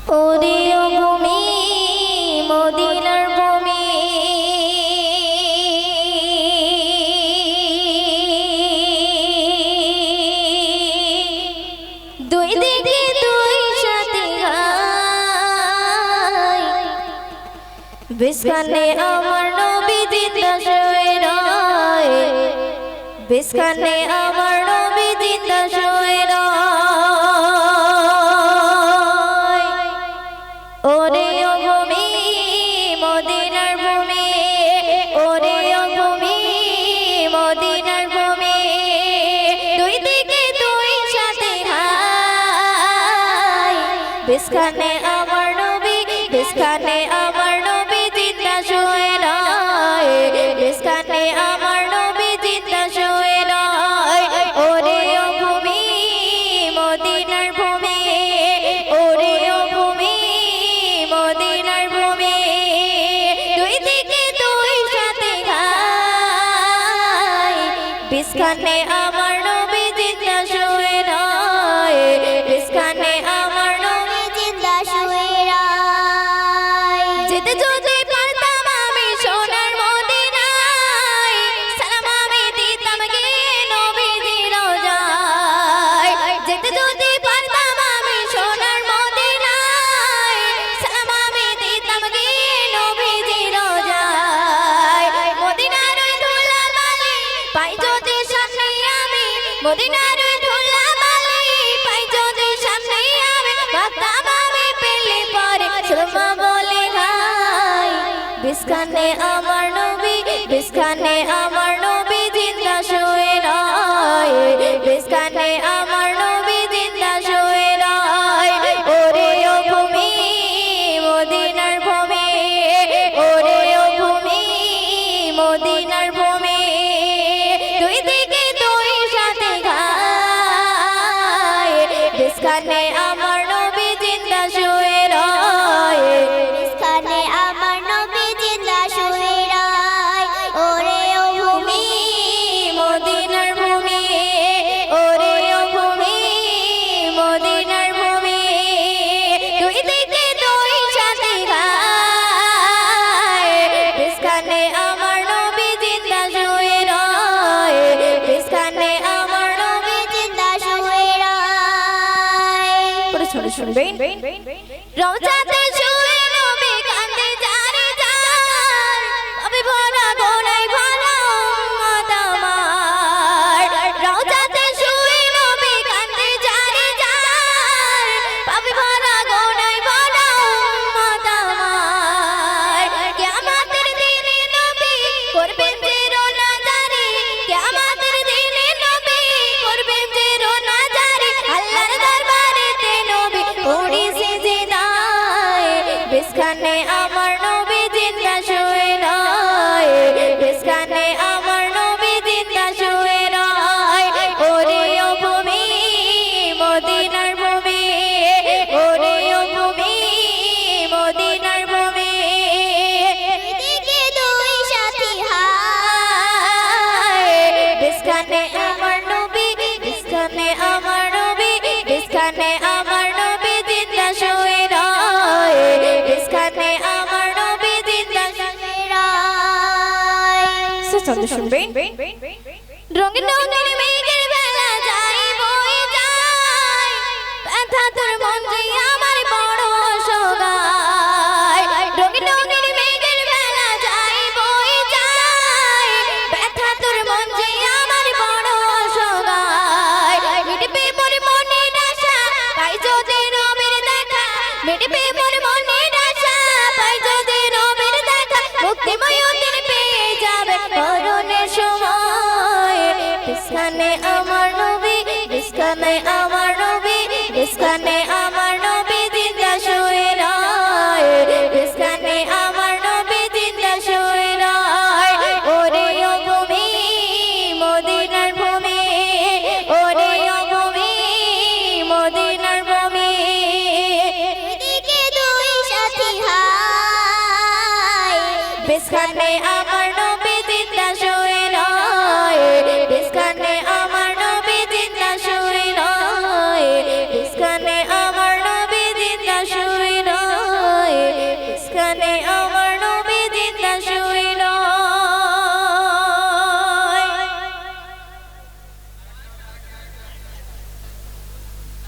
ওরে ও ভূমি মদিনার ভূমি দুই দিকে দুই সাথী গায় বিস্কানে আমার নবী জিন্দা শুয়ে রয় বিস্কানে আমার নবী জিন্দা শুয়ে রয় ওরে ও ভূমি মদিনার ভূমি ওরে ও ভূমি মদিনার ভূমি দুই দিকে দুই সাথে হায় বিস্কানে আমার নবী বিস্কানে আমার নবী জিন্দা শুয়ে রয় বিস্কানে আমার নবী জিন্দা শুয়ে রয় ওরে ও ভূমি মদিনার ভূমি ওরে ও ভূমি মদিনার ভূমি দুই দিকে দুই সাথে গায় বিস্কানে আমার নবী জিন্দা শুয়ে রয় বিস্কানে আমার নবী জিন্দা শুয়ে রয় যেতে যদি পারতাম আমি সোনার মদিনায় সালাম আমি দিতাম গিয়ে নবীজির রওজায় যেতে যদি পারতাম আমি সোনার মদিনায় সালাম আমি দিতাম গিয়ে নবীজির রওজায় মদিনার ওই ধুলাবালি পাই যদি সামনে আমি মদিনার ওই ধুলাবালি পাই যদি সামনে আমি ভাবতাম আমি পেলে পরে সুরমা বলে গাই বিস্কানে আমার নবী বিস্কানে আমার নবী জিন্দা শুয়ে রয় বিস্কানে আমার নবী জিন্দা শুয়ে রয় ওরে ও ভূমি মদিনার ভূমি ওরে ও ভূমি মদিনার ভূমি দুই দিকে দুই সাথে গায় বিস্কানে আমার নবী জিন্দা শুয়ে রয় বিস্কানে আমার নবী জিন্দা শুয়ে রয় ওরে ও ভূমি মদিনার ভূমি ওরে ও ভূমি মদিনার ভূমি দুই দিকে দুই সাথে গায় বিস্কানে আমার নবী জিন্দা শুয়ে রয় বিস্কানে আমার নবী জিন্দা শুয়ে রয় পরে শুনবেন রওজাতে শুয়ে নবী কান্দে যারে যার তবে ভরা গোনায় ভরা উম্মত আমার রওজাতে শুয়ে নবী কান্দে যারে যার তবে ভরা গোনায় ভরা উম্মত আমার কিয়ামতের দিনে নবী করবেন যে রোনা জারি কিয়ামতের দিনে নবী করবেন যে রোনা জারি আল্লাহর দরবারেতে নবী পড়ি সিজদায় বিস্কানে আমার নবী জিন্দা শুয়ে রয় বিস্কানে আমার নবী জিন্দা শুয়ে রয় ওরে ও ভূমি মদিনার ভূমি ওরে ও ভূমি মদিনার ভূমি দিকে দুই সাথী হায় বিস্কানে আমার নবী বিস্কানে আমার নবী বিস্কানে আমার নবী জিন্দা শুয়ে রয় বিস্কানে আমার নবী জিন্দা শুয়ে রয় সুচন্দ্র শুনবেন রঙিন রঙিন মেঘের বেলা যাই বই যায় ব্যথা তোর মন যে আমার বড় সগায় রঙিন রঙিন মেঘের বেলা যাই বই যায় ব্যথা তোর মন যে আমার বড় সগায় মিটবে মোর মনের আশা পাই যদি নবীর দেখা মিটবে মোর মনের আশা পাই যদি নবীর দেখা মুক্তিময় দিন পেয়ে যাবে মরণের সময় বিস্কানে আমার নবী বিস্কানে আমার নবী বিস্কানে আমার নবী জিন্দা শুয়ে রয় বিস্কানে আমার নবী জিন্দা শুয়ে রয় ওরে ও ভূমি মদিনার ভূমি ওরে ও ভূমি মদিনার ভূমি দিকে দুই সাথী হায় বিস্কানে